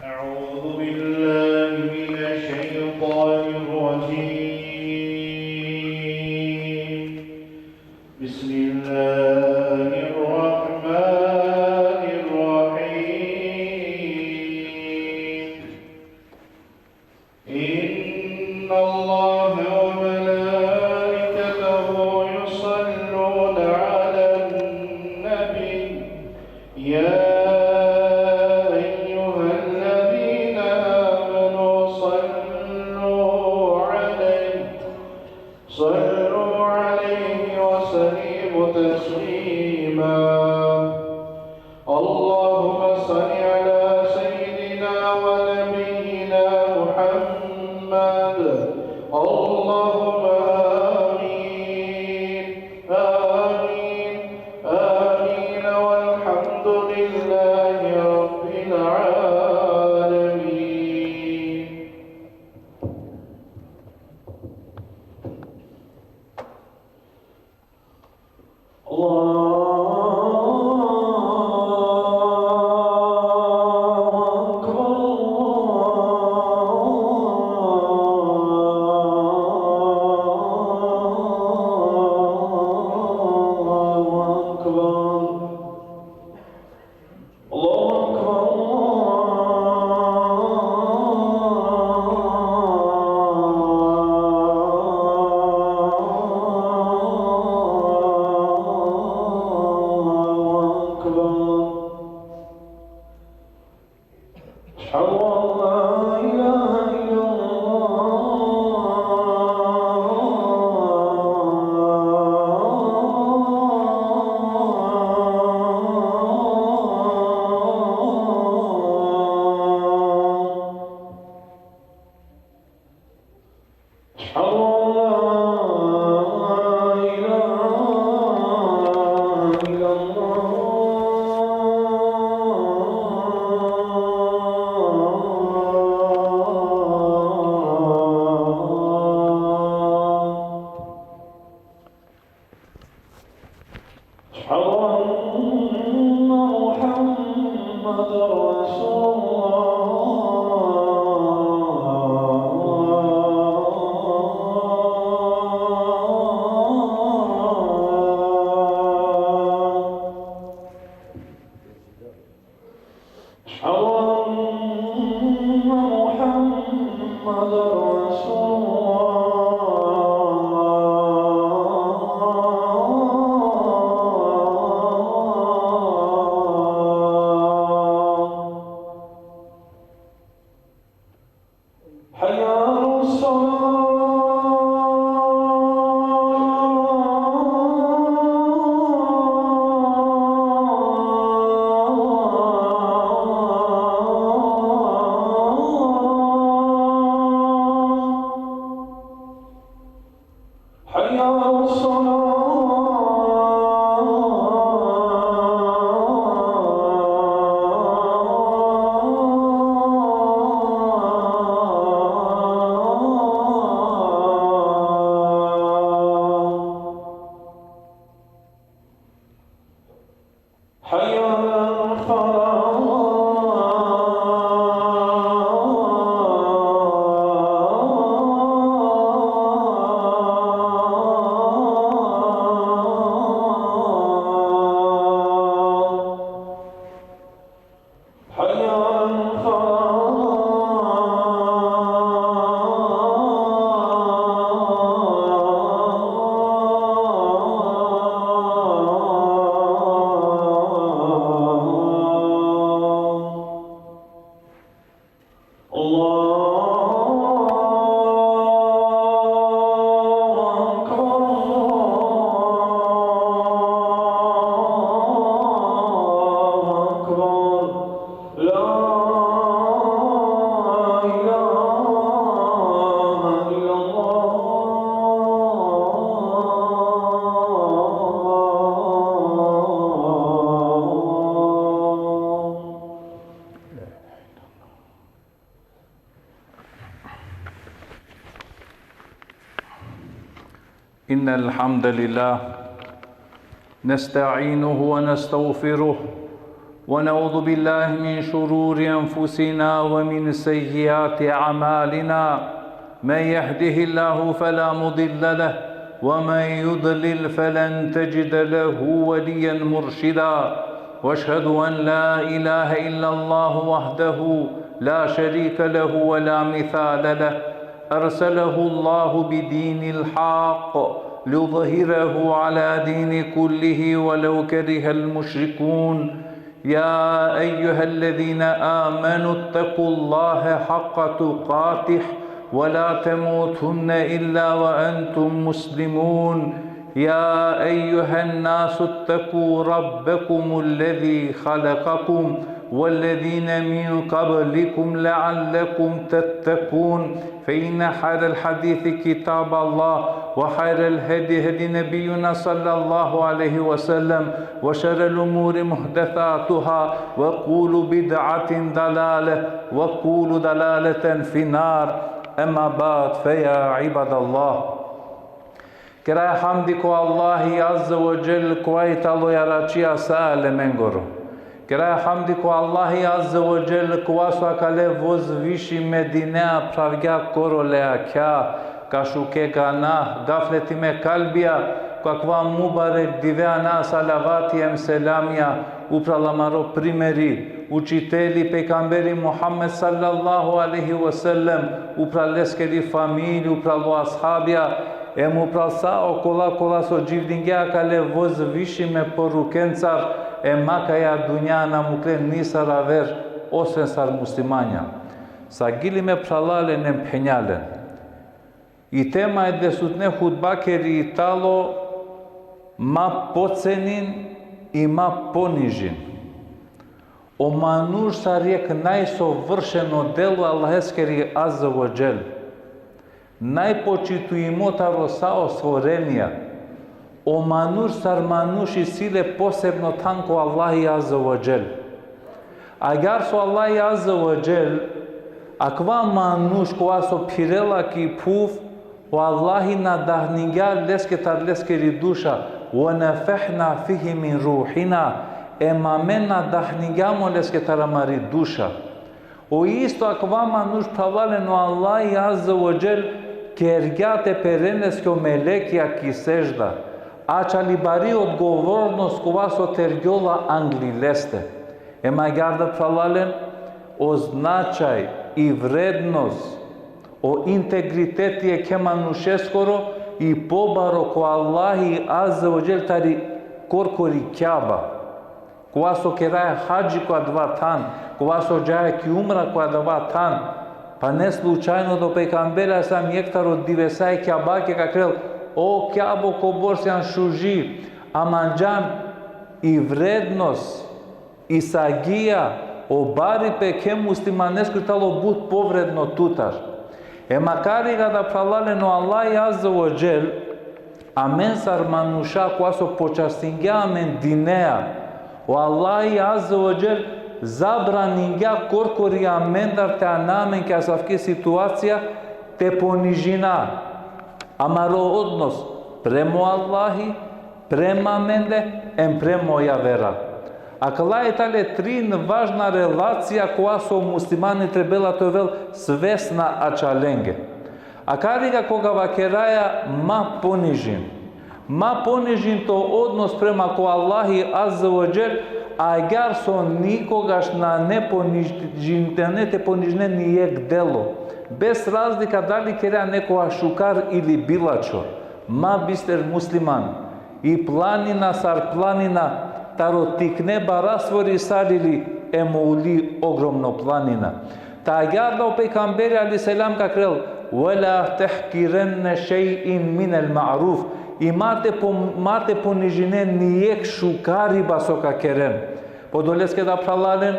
أعوذ بالله من الشيطان الرجيم. بسم الله الرحمن الرحيم. إن الله وملائكته يصلون على النبي يا صلوا عليه وسلموا تسليما. اللهم صل على سيدنا ونبينا محمد. اللهم آمين آمين آمين والحمد لله رب العالمين. إن الحمد لله نستعينه ونستغفره ونعوذ بالله من شرور أنفسنا ومن سيئات أعمالنا من يهده الله فلا مضل له ومن يضلل فلن تجد له وليا مرشدا واشهد أن لا إله إلا الله وحده لا شريك له ولا مثال له أرسله الله بدين الحق ليظهره على دين كله ولو كره المشركون يا أيها الذين آمنوا اتقوا الله حق تقاته ولا تموتن إلا وأنتم مسلمون يا أيها الناس اتقوا ربكم الذي خلقكم والذين من قبلكم لعلكم تتقون فإن خير الحديث كتاب الله وخير الهدي هدي نبينا صلى الله عليه وسلم وشر الأمور محدثاتها وكل بدعة ضلالة وكل ضلالة في النار أما بعد فيا عباد الله Kera hamdi ko Allahi Azza wa Jal koja talo yarachia sale mengoro. Kera hamdi ko Allahi Azza wa Jal koja so akale voz vishi Medinea pravga korolea kya kashuke gana gafleti me kalbia kakva mubarek diveana salavati em selamia upralamaro primeri učiteli pejgamberi Muhammed sallallahu alaihi wasallam upraleskeri familji upralo ashabia Ему прасао кола со дживдингеа кале воз виши ме порукенцар макаја дуњана мукле нисара вер освен сар муслимања. Са гили ме пралале нем пењален. И тема е десутне худбакери и тало ма поценин и ма понижин. Омануш са рек најсовршено дело Аллахескери Азza wa Jal. Најпочитуимотаро сао створенија, о мануш сар мануши силе посебно танко Аллахи Азza wa Jal. Агар со Аллахи Азza wa Jal, аква мануш која со пирела ки пув, о Аллахи надахнига лескетар лескери душа, о нафехна фихи мин рухина, мен надахнигамо лескетара мари душа. О исто аква мануш правалено Аллахи Азza wa Jal, Кергјате перенескио мелекија ки сежда, ачали бари одговорност кога со тергјола англилесте. Гарда пралален о значај и вредност, о интегритет е кеманушескоро и побаро ко Аллахи Азza wa Jal тари коркори кјаба. Кога со кераја хаджи која два тан, кога со джаја ки умра која два тан, па не случајно до пекамбера сам јектаро дивесај кјабаке какрел о кјабо ко борсјан шужи, аманджан и вредност и сагија о бари пе ке муслиманеско тало буд повредно тутар. Макари га да пралалено Аллахи Азza wa Jal, амен сар мануша која со почастингја амен динеа, о Аллахи Азza wa Jal забранингја коркорија мендар те анамен ке асавке ситуација те понижина. Амаро однос премо Аллахи, према менде, премо ја вера. Акала е тале трин важна релација која со муслимани требела тој вел свесна ачаленге. Акарига кога вакераја ма понижин. Ма понижин то однос према ко Аллахи Азza wa Jal, агар со никогаш на не понижне нијек дело, без разлика дали кереа некоја шукар или билачо, ма бистер муслиман, и планина сар планина, таро тикне барасвори сарили емоули огромно планина. Та агар да пейгамбери алейхиселам какрел, وَلَا تَحْكِرَنَّ شَيْءٍ مِنَ الْمَعْرُوفِ Имате понижене нијек шукари басока керен. Подолеске да пралален,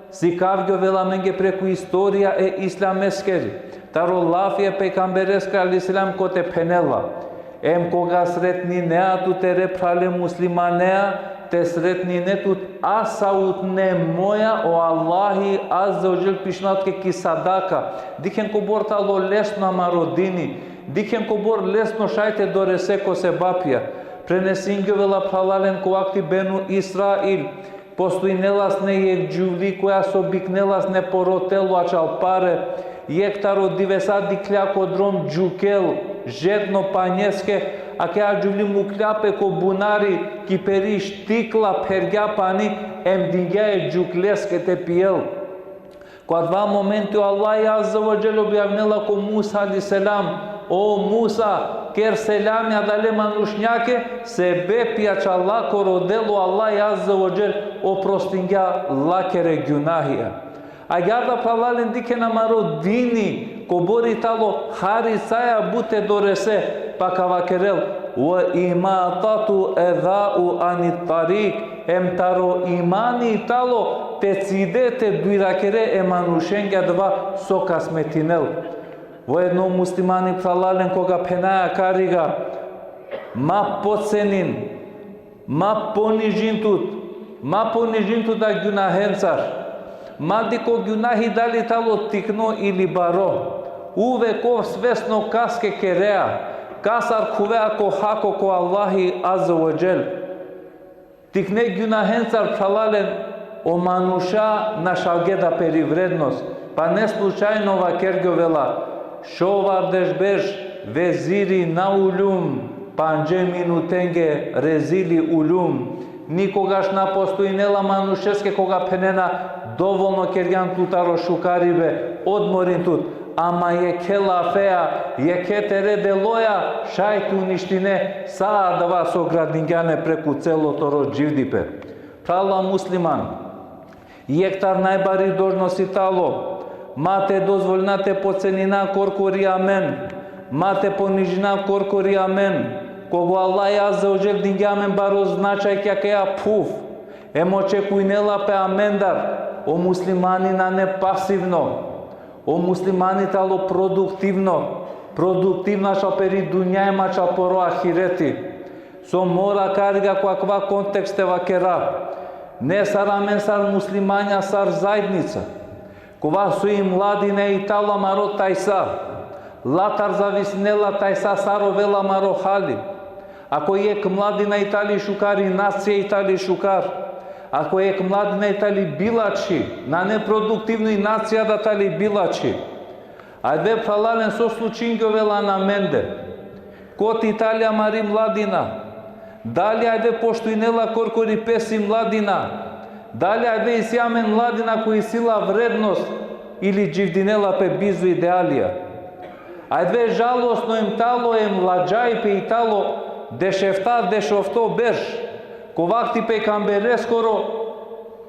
сикавгјо веламенге преку историја е исламескери. Таро лафија пекамбереска алейхиселам коте пенела. Кога сретни неа тутере прале муслиманеа, те сретни не тут асаут не моја о Аллахи Азza wa Jal пишнатке ки садака. Дикен ко бортало лесно мародини. Дикен ко бор лесно шајте до ресеко се бапија. Пренесингјо вела пралален ко акти бену Исраил. постоинелас не ек джувли која собикнелас не поротелу ачалпаре, ектаро дивеса дикляко дром джукел, жедно панеске, а кеа джувли му кляпе ко бунари, кипери штикла пергя пани, емдингя джуклеске те пиел. Кога два моменти Аллах Азza wa Jalla објавнела ко Муса алейхиселам, о Муса, кер селам ја дале манушњаке, се бепија че Аллах ко роделу Аллах Азza wa Jalla опростингја лакере гюнахија. Агјарда пралален дике намаро дини, ко бори тало хари саја буте доресе, пака вакерел, ва иматату еҙау ани тарик, емтаро имани тало, тецидете дуиракере еманушенгја два сока сметинел. Воедно муслимани пралален кога пенаја карига, ма поценин, ма понижинтут да гюнахенцар, ма дико гюнахи дали тало тикно или баро, увеков свесно каске кереа, касар кувеа ко хако ко Аллахи Азza wa Jalla. Тикне гюнахенцар пралален о мануша на шалгеда перивредност, па не случајно вакергјо вела, шовардеш беш везири на улюм, панџе минутенге резили улюм, никогаш на постоинела манушеске кога пенена доволно кергјан тутаро шукарибе, одморин тут, ама е келафеа, е кетере делоја, шајти уништине, саадава со градингјане преку целото родживдипе. Прала муслиман, ектар најбари должности тало, мате дозволнате поценина коркори амен, мате понижина коркори амен, кого Аллах Азza wa Jalla дингјамен баро значај кјакеја пуф, емочекујнела пе амендар, о муслиманина не пасивно, о муслимани тало продуктивна шапери дуња ема чапоро ахирети. Со мора карига каква контекст е вакера. Не сар амен сар муслимања сар заедница. Кога со и младине и тала маро тајса, латар зависнела тајса саро вела маро хали. Ако ек младина итали шукари, нација итали шукар. Ако ек младина итали билачи, на непродуктивно и нација да тали билачи. Ајде пралален со случињето вела на менде. Кот Италија мари младина. Дали ајде поштоинела коркори песи младина. Дали ајде исјамен младина кој сила вредност или дживдинела пе бизу идеалија. Ајде жалосно им тало е младжај пе и тало дешовто беш. Ковакти пекамбере скоро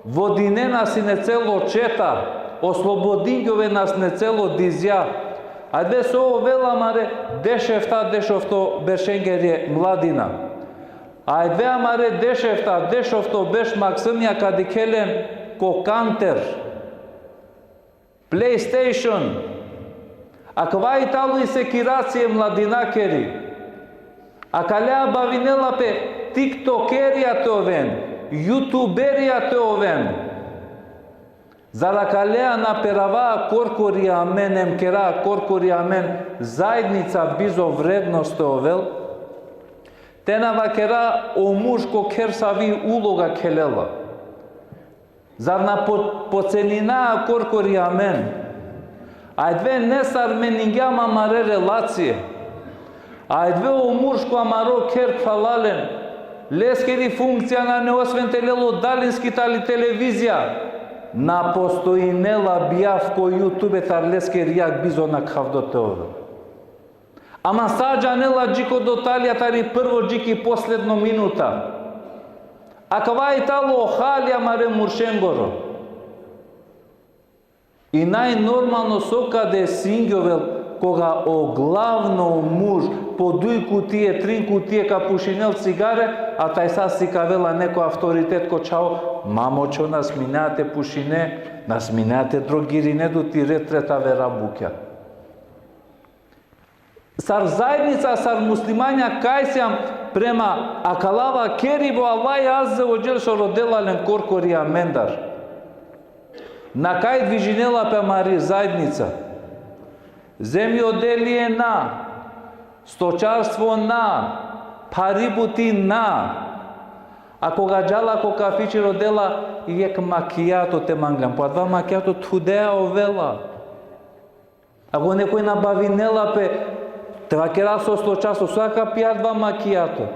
водинена си не цело чета, ослободињове нас не цело дизја. Ајде со овела маре дешовто бешенгере младина. Ајде амаре дешовто беш максимја кадикелен ко кантер, PlayStation, аква итало и секирација младинакери, а калеа бавинела пе тиктокерија те овен, ютуберија те овен, зара калеа наперава коркори амен, емкера коркори амен, заедница бизо вредност те овел, тена вакера о мушко керсави улога келела. Зар на поценина коркори амен, ајдве не сар менингјама маре релација, ајдве о мушко амаро кер пралален, лескери функција на неосвентелело далински тали телевизија, на постоинела бијавко јутубе тар лескери јак бизо на кавдоте ове. Ама саđанела джико до талија тари прво джики последно минута. А кава и тало охалија маре муршенгоро. И најнормално сокаде сињовел кога оглавно муж по 2 кутие, 3 кутие капушинел цигаре, а тај са си кавела некој авторитет ко чао, мамочо нас минате пушине, нас минате дрогирине до ти ретрета вера букја. Сар заедница, сар муслимања кајсјам према акалава керибо Аллах Азza wa Jalla шо роделален коркори амендар. На кај движинела пе мари заедница. Земјоделие на, сточарство на, парибути на, А кога джала ко кафичи родела и ек макијато те манглам, па два макијато тудеа овела. Ако некој набавинела пе, треба кера со 100 часов, свака пија два макијато.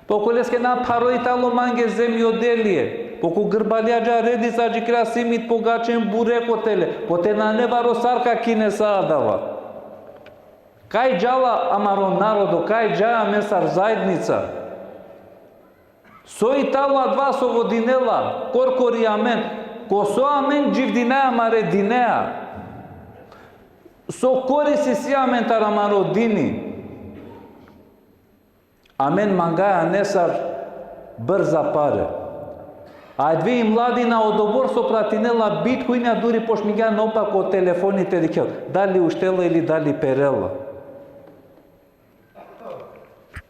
Поко леске на пароитало манге земјоделие, поко грбалјаджа редица джикра симит погачен бурекотеле, поте на нева росарка кинеса адава. Кај джала амаро народо, кај джаја месар заедница. Со итало два со водинела, коркори амен, ко со амен дживдинеа маре динеа. Со кориси си амен тарамаро дини. Амен мангаја несар брза паре. А две младина одобор со пратинела биткоина дури пошмига напак од телефоните дикел. Дали уштела или дали перела.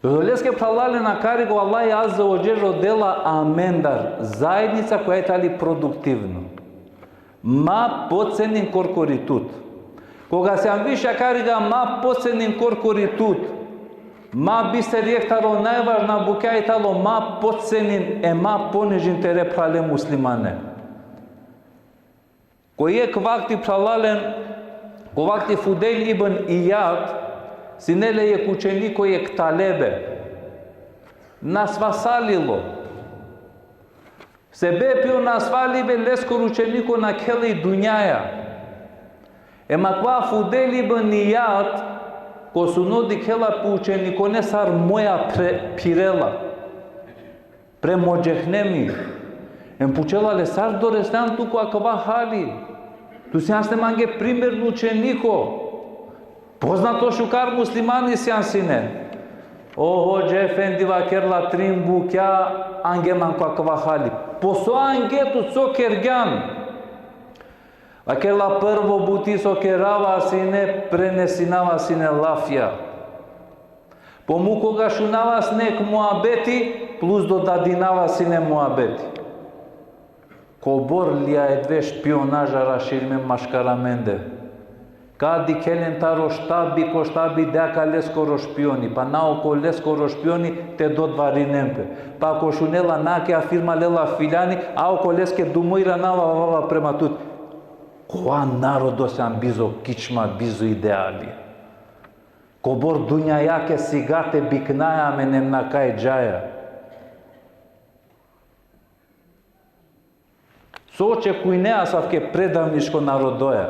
Долеске пралале на кариго Аллах азza wa jalla дела амендар. Заедница која е тали продуктивно. Ма поценин коркоритут. Кога се амвиша карига ма поценин коркоритут. Ма бисер ектаро најважна букја итало ма поценин е ма понижин тере прале муслимане. Кој е квакти пралален, ковакти Фудейл ибн Ијад, синеле е ученико е кталебе. Нас васалило. Себе пио нас валибе лескор ученико на келе и дуњаја. Ема ква Фудейл ибн Ијад, ко суноди кела по ученико не сар моја пирела. Премоджехнеми. Ем пучела ле сар до рестан туку аква хали. Ту сјан сте манге примерно ученико. Познато шукар муслимани сјан сине. Охо джефенди вакерла трим букја ангеман каква хали. Посо ангету со кергјан. Вакерла прво бути со керава сине пренесинава сине лафја. Пому кога шунава снек муабети плюс додадинава сине муабети. Кобор лија е две шпионажа раширме машкараменде. Кади келен таро штаби ко штаби дека лескоро шпиони, па наоко лескоро шпиони те додваринемпе. Па ако шунела наке афирма лела филяни, а око леске думоира нава вава према тут. Коа народо сам бизо кичма, бизо идеали. Кобор дуња јаке сигате бикнаја менем на кај джаја. Со очекујнеа савке предавнишко народоја.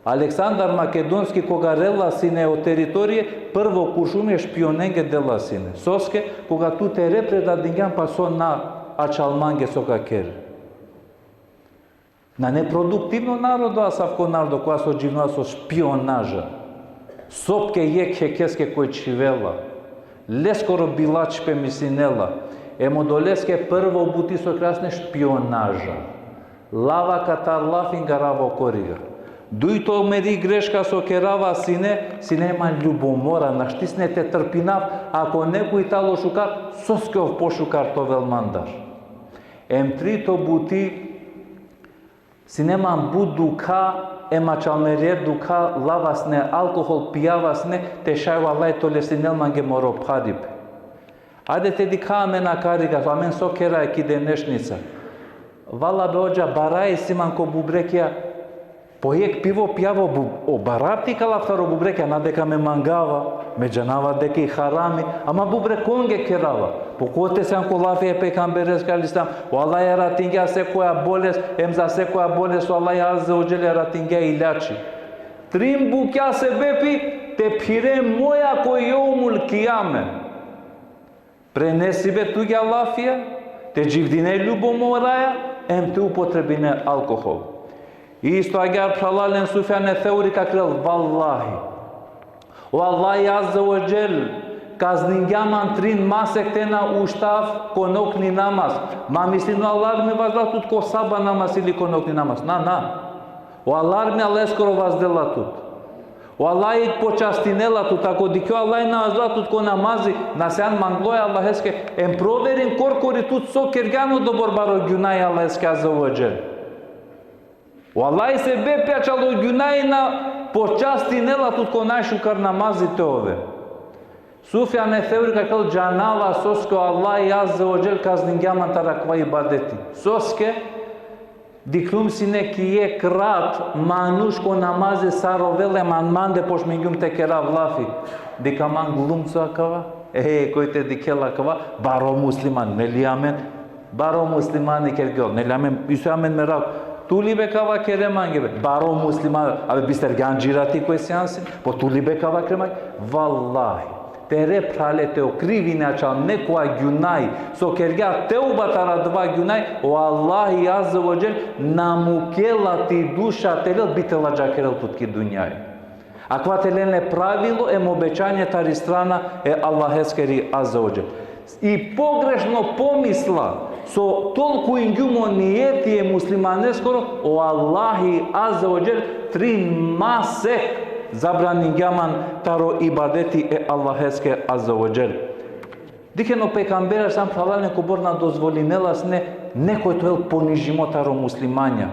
Александар Македонски кога рела сине од територија, прво кушуме шпионенге дела сине. Соске, кога ту те репредадингјан па со на ачалманге со какер. На непродуктивно народо, а савко народо, која со дживна со шпионажа. Сопке јек хекеске кој чивела. Лескоро билачпе мисинела. Емодолеске прво бути со красне шпионажа. Лава катар лафинга раво корига. Дујто мери грешка со керава сине, сине ма љубомора, наштисне те трпинав, ако некој тало шукар, соскеов пошукар то велмандар. Трито бути, сине ман будука, ема чалмерер дука, лавасне, алкохол пијавасне, те шајва лајто лесинел манге моро париб. Ајде те дикаме на карига, амен со кера е киде нешница. Вала бе оджа барај симан ко бубрекија, појек пиво пјаво о барати калафтаро бубрекја, на дека ме мангава, ме джанава дека и харами, ама бубреконге керава. Покоте сам колафија пекамберес калистам, о Аллах ја ратингја секоја болест, ем за секоја болест, о Аллах ја аззе оджеле ратингја илјачи. Трим букја се бепи, те пире моја кој јоумул кијаме. Пренеси бе туѓа лафија, те дживдине љубомораја, ем те употребине алкохол. И исто агар пралален Суфјане Теури какрел, валлахи. О Аллах азza wa jall, казнингјаман трин масек тена уштав конокни намаз. Ма мислим на Аллах ми ваздела тут ко саба намаз или конокни намаз. На. О Аллах ми алескоро ваздела тут. О Аллах и почастинела тут, ако дикјо Аллах на ваздела тут ко намази, на сеан манглоја Аллахеске, ем проверим коркори тут со кергјано до борбаро ѓунај Аллахеске азza wa jall. O Аллах се бе пјачало ѓунајна почасти нела тут ко најшукар намазите ове. Sufjan e Thevri ka thënë xhanava sosko Allahu azza wa jall kazningjaman tarakva ibadeti. Soske diklum sine kije krat manush ko namaze sarovele man mande posh mingum te kera vlafi. Dikaman glumca kava. Kojte dikela kava baro musliman neliamen. Baro musliman ikergol neliamen isamen merak. Tulibe kava kereman gibi. Baro musliman abi bister ganjirati ko seansin. Po tulibe kava kreman. Vallahi tere prale te o krivina qa neko a gjunaj, so kerga te u batara dva gjunaj, o Allahi azze o gjel, namukela ti dusha te lel, bitela gjakerel tutki dunjaj. Akva te lene pravilo e mobećanje tari strana e Allaheskeri azze o gjel. I pogrešno pomisla, so tolku ingjumo nijeti je muslimaneskoro, o Allahi azze o gjel, 3 masek, zabranin jaman taro ibadeti e Allaheske azza wa jal. Dikeno pejgamberi sam pralane kuborna dozvolinela sne nekoj to ponižimo taro muslimanja.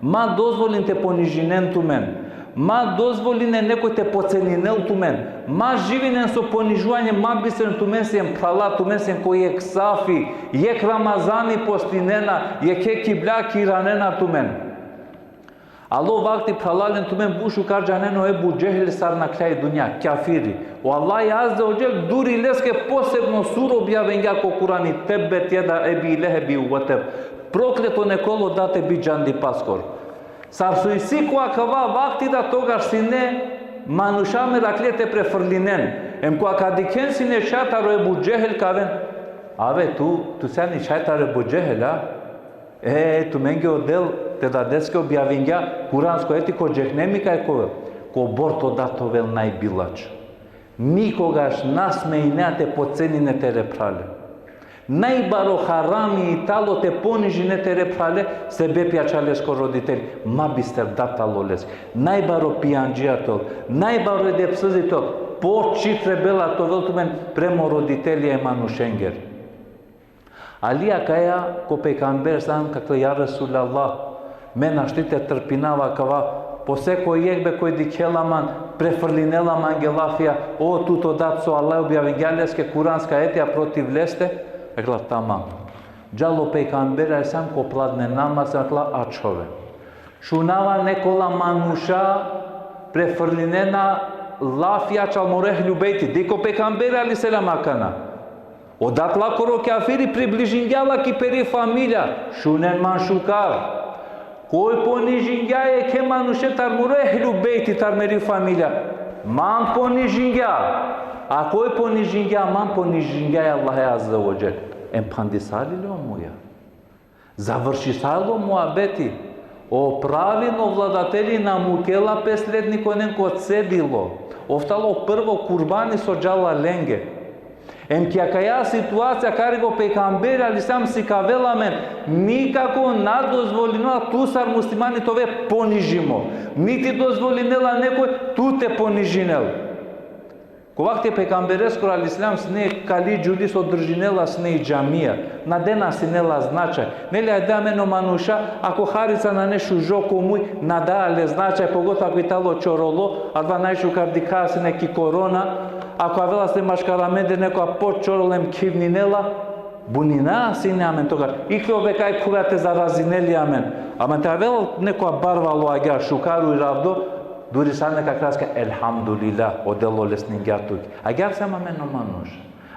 Ma dozvolin te ponižinen tu men. Ma dozvoline nekoj te poceninel tu men. Ma živinen so ponižuvanje, ma bistren tu men se prala tu men se koji je ksafi, je Ramazani postinena, je ke kibla kiranena tu men. Alo vakti pralalen tumen bushu karđaneno Ebu Džehil sar na kraj dunja, kafiri. O Allah azza wa jal duri leske posebno suro objavljen jako Kurani tebet jeda Ebi Lehebi uvateb. Prokleto nekolo da te bi džandi paskor. Sar su i siku akava vakti da toga sine manušame raklete prefrlinen. Em ko akadiken sine šataro Ebu Džehil kaven. Ave tu sani šataro Ebu Džehil, a? Tu mengi odel te da deske objavljenja kuransko etiko džehnemika je ko borto datovel najbilač. Nikogaš nasme i ne te pocenine te reprale. Najbaro harami i talo te ponižine te reprale sebe pjačalesko roditelj, ma bister datalo lesk. Najbaro pijanđijatol, najbaro edepsızitol, po čitre bela to veltumen premo roditelja e manušenger. Alija kaja ko pejgamber sam kakle ja Rasulallah mena štite trpinava kava po seko jekbe koji dikelaman prefrlinela mangelafija o tuto datso Allah objavljaleske kuranska etija protiv leste rekla tamam. Džalo pejgambera sam ko pladne namaz rekla ačove. Šunava nekola manuša prefrlinena lafija čal moreh ljubejti. Diko pejgambera ali selam akana. Odatla koro kafiri približinjala ki peri familja, šunen man šukar. Koj ponižinja je ke manuše tar murehlu bejti tar meri familja. Man ponižinja. A koj ponižinja, man ponižinja je Allah azza wa jal. Empandisali li omuja? Završisalo mu abeti. O pravino vladatelji namukela pesledniko nenko cedilo. Oftalo prvo kurbani so džala lenge. Em ki akaja situacija kari go pejgamberi ali sam si kavela men nikako nadozvolinela tu sar muslimani tove ponižimo. Niti dozvolinela nekoj tu te ponižinel. Ko vakti pejgambereskor ali islam sne kali džulis održinela sne i džamija. Na dena sinela značaj. Nelja da meno manuša ako harica na nešu žoko muj nadale značaj pogotovo ako italo čorolo a dva najšu kardika se neki korona. Ako avela se maškaramende neko počorolem kivninela, bunina sine amen toga. Ikli ove kaj kurate zarazineli amen. Amen te avela neko barvalo agja šukaru i ravdo, duri sad neka kraska elhamdulillah odelo lesningja tuki. Agar sam amen o manuš.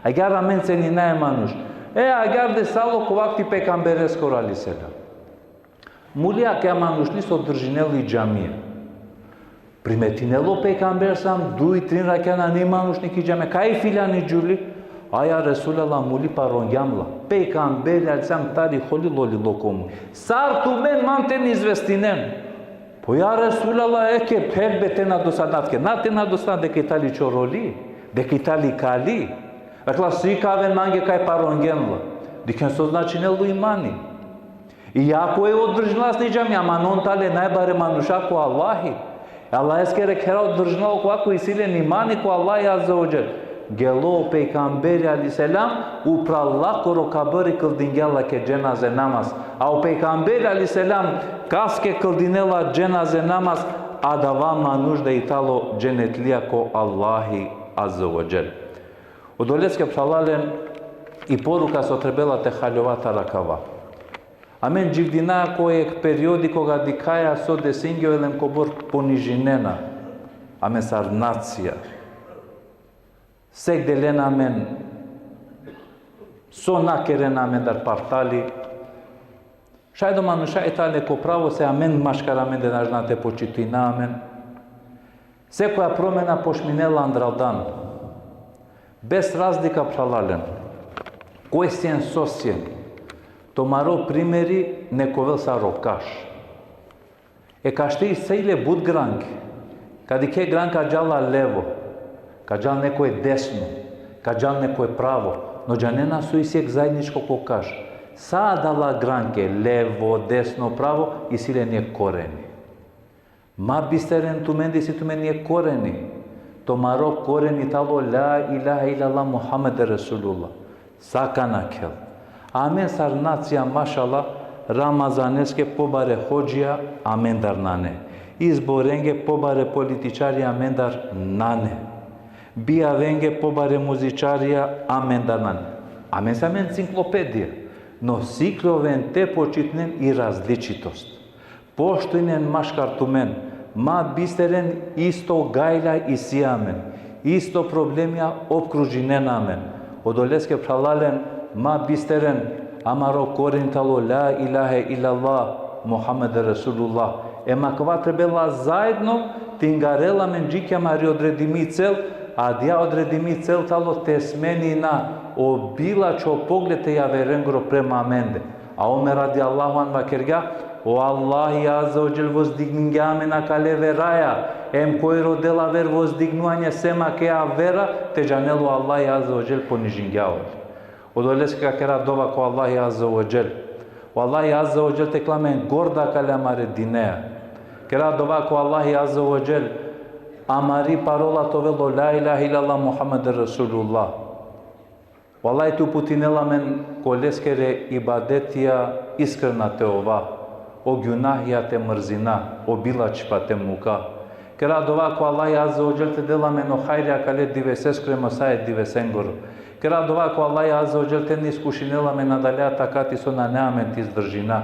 Agar amen se ni naje manuš. Agar de salo ko vakti pejgambereskor ali selam. Mulija ke manuš niso držineli džamije. Primetinelo pejgamber sam 2-3 rakana ni manušniki džame. Kaj filjani džuli? Aja Resulallah muli paronjamla. Pejgamber al sam tari holilo li lokomu. Sar tu men manten izvestinen. Po ja Resulallah eke perbete na dosadatke. Nate na dosad deke itali čoroli. Deke itali kali. Rekla svi kaven mange kaj paronjamla. Diken so znači nelu imani. I ako je održila s niđami, ama non tale najbare manušako Allahi. Allah eskere kera održila ovako isilen imani ko Allah azza wa jal. Gelo pejgamberi ali selam upralla koro kabari kıldingella ke cenaze namaz. A pejgamberi ali selam kaske kıldinela cenaze namaz adava manuş da italo cenetlija ko Allahi azza wa jal. Одолецке псалален и порука со требелате халјовата ракава. Амен дживдина кој периоди кога дикаја со десингјоелем кобор понижинена. Амен сар нација. Сек делена амен со накерена амен дар партали. Шајдо мануша етале ко право се амен машкар амен денажнате почитина амен. Секоја промена пошминела андралдан. Без разлика псалален. Кој сиен сосиен. Томаро примери нековел са рокаш. Каште и сејле буд гранки. Кади ке гранка джала лево, каджал некој десно, каджал некој право, но джанена су и сек заедничко кокаш. Са дала гранке лево, десно, право и силе ние корени. Ма бистерен туменди си тумен ние корени. Томаро корени тало ла илаха илалlah Мухаммед Расулулlah. Сакана кел. Амен сар нација машала Рамазанеске побаре ходжија амен дар нане. Изборенге побаре политичарија амен дар нане. Бијавенге побаре музичарија амен дар нане. Амен са мен енциклопедија, но сикловен те почитнен и различитост. Поштојнен машкар тумен, ма бистерен исто гајла и сиамен, исто проблемија обкружинен амен. Одолеске псалален, ма бистерен, амаро коринтало ла илаха илалlah Мухаммед Расулулlah. Ема кова требела заедно, тингарела мен джикја мари одредими цел, а дја одредими цел тало те смени на обилачо погледте ја веренгро према аменде. А Омер ради Аллаху ан вакерга, о Аллах аза оджел воздигнинга на калеве раја, ем кој родела вер воздигнување сема кеа вера, те джанело Аллах аза оджел понижингјавот. Одолеска кера дова ко Аллах аза оджел. O Allah azza wa jal te klamen gorda kalamare dinea. Kera dova ko Allah azza wa jal amari parola to velo la ilaha illallah Muhammad Rasulullah. Wallahi tu putinela men koleskere ibadetia iskrena te ova. O gjunahja te mrzina, o bilačpa te muka. Kera dova ko Allah azza wa jal te dela men o hajrja kale diveseskre masaje divesengoro. Кера дова ко Аллах азza wa jal те не искушинела ме надалеа такати со на неамет издржина.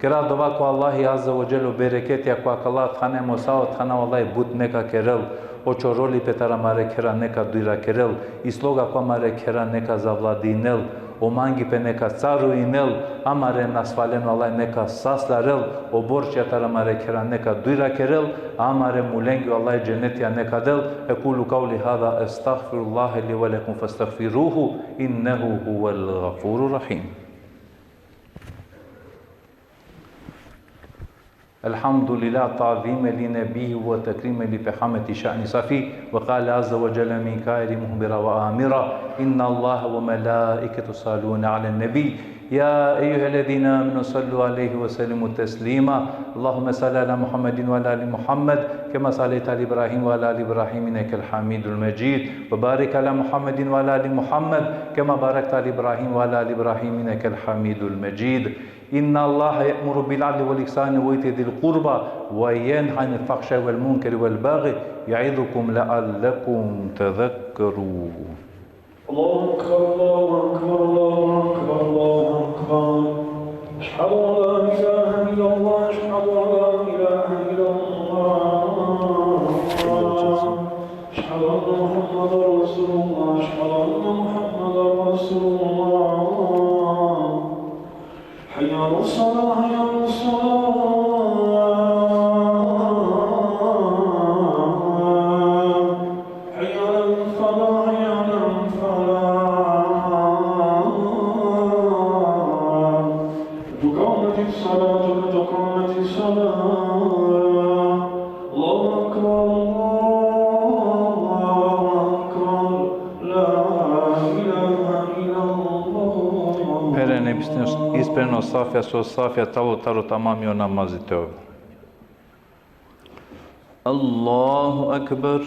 Кера дова ко Аллах азza wa jal берекетија ко акалат хане мосаот хана Аллах бут нека керел. Очороли петара маре кера нека дуира керел. И слога ко маре кера нека завладинел. O mangi pe neka caru inel, amare nasfalen Alay neka saslarel, o borçya taramare kera neka duyra kerel, amare mulengi Alay cennetiya neka del, ekulu kavli hada estağfirullah li ve lekum festağfiruhu innehu huvel gafurur rahim. الحمد لله تعظيم لنبيه وتكريم لفحامة شأن صفي وقال عز وجل من كائر مهبرا وآمرا إن الله وملائكته يصلون على النبي يا أيها الذين آمنوا صلوا عليه وسلموا تسليما اللهم صل على محمد وعلى آل محمد كما صليت على إبراهيم وعلى آل إبراهيم إنك الحميد المجيد وبارك على محمد وعلى آل محمد كما باركت على إبراهيم وعلى آل إبراهيم إنك الحميد المجيد إن الله يأمر بالعدل والإحسان وإيتاء ذي القربى وينهى عن الفحشاء والمنكر والبغي يعظكم لعلكم تذكرون. الله أكبر الله أكبر الله أكبر الله أكبر أشهد أن لا إله إلا الله أشهد أن لا إله إلا الله أشهد أن محمدا رسول الله أشهد أن محمدا رسول الله حي على الصلاة حي على الصلاة حي على الفلاح حي على الفلاح قد قامت الصلاة قد قامت الصلاة الله أكبر الله أكبر لا إله إلا الله. Perene ispreno safja so safja talo tamam jo namazite ove. Allahu akbar.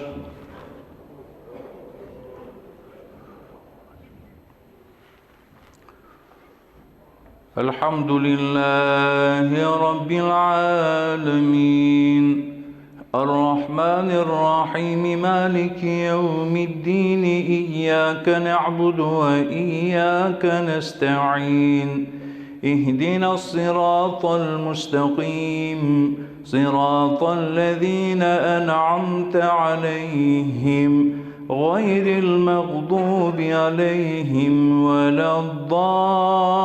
Alhamdulillahi rabbil alamin. الرحمن الرحيم مالك يوم الدين إياك نعبد وإياك نستعين اهدنا الصراط المستقيم صراط الذين أنعمت عليهم غير المغضوب عليهم ولا الضالين.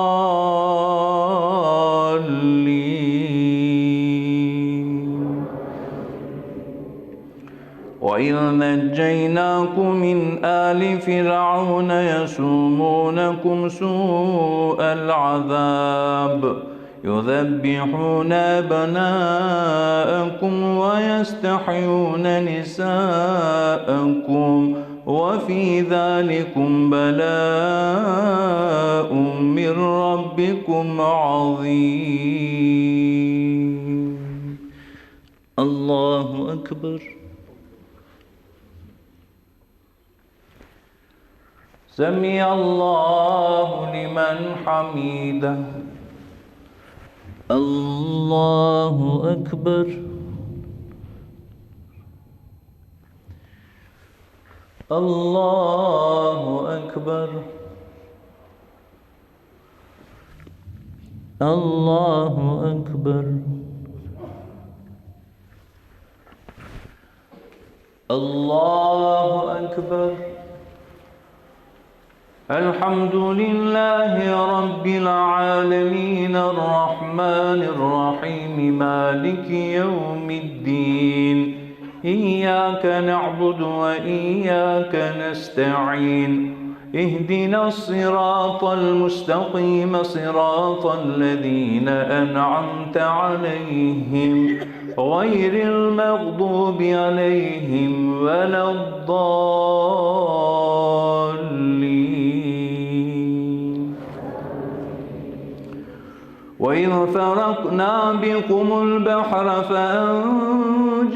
وإذ نجيناكم من آل فرعون يسومونكم سوء العذاب يذبحون أبناءكم ويستحيون نساءكم وفي ذلكم بلاء من ربكم عظيم. الله أكبر. سمع الله لمن حمده. الله أكبر. الله أكبر. الله أكبر. الله أكبر. الحمد لله رب العالمين الرحمن الرحيم مالك يوم الدين إياك نعبد وإياك نستعين اهدنا الصراط المستقيم صراط الذين أنعمت عليهم غير المغضوب عليهم ولا الضالين. وإذ فرقنا بكم البحر فأنجيناكم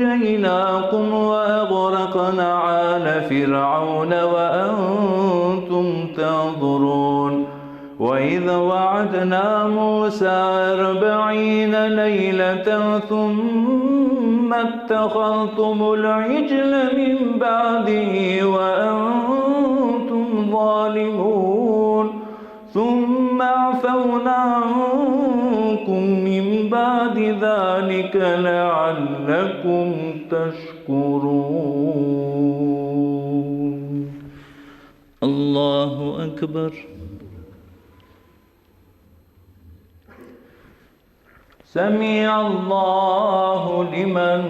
وأغرقنا آل فرعون وأنتم تنظرون. وإذ وعدنا موسى 40 ليلة ثم اتخذتم العجل من بعده وأنتم ظالمون ثم عفونا عنكم من بعد ذلك لعلكم تشكرون. الله أكبر. سمع الله لمن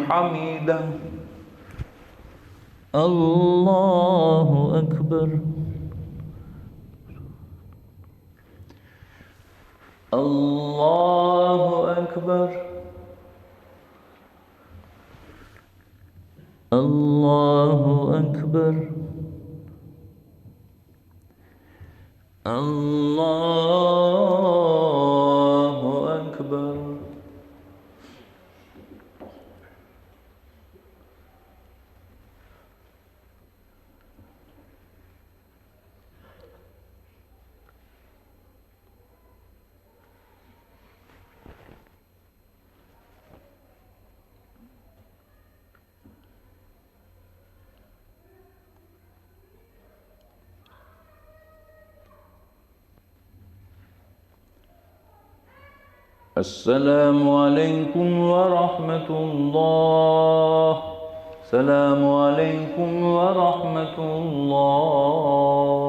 حمده. الله أكبر. الله أكبر. الله أكبر. الله أكبر. السلام عليكم ورحمة الله. السلام عليكم ورحمة الله.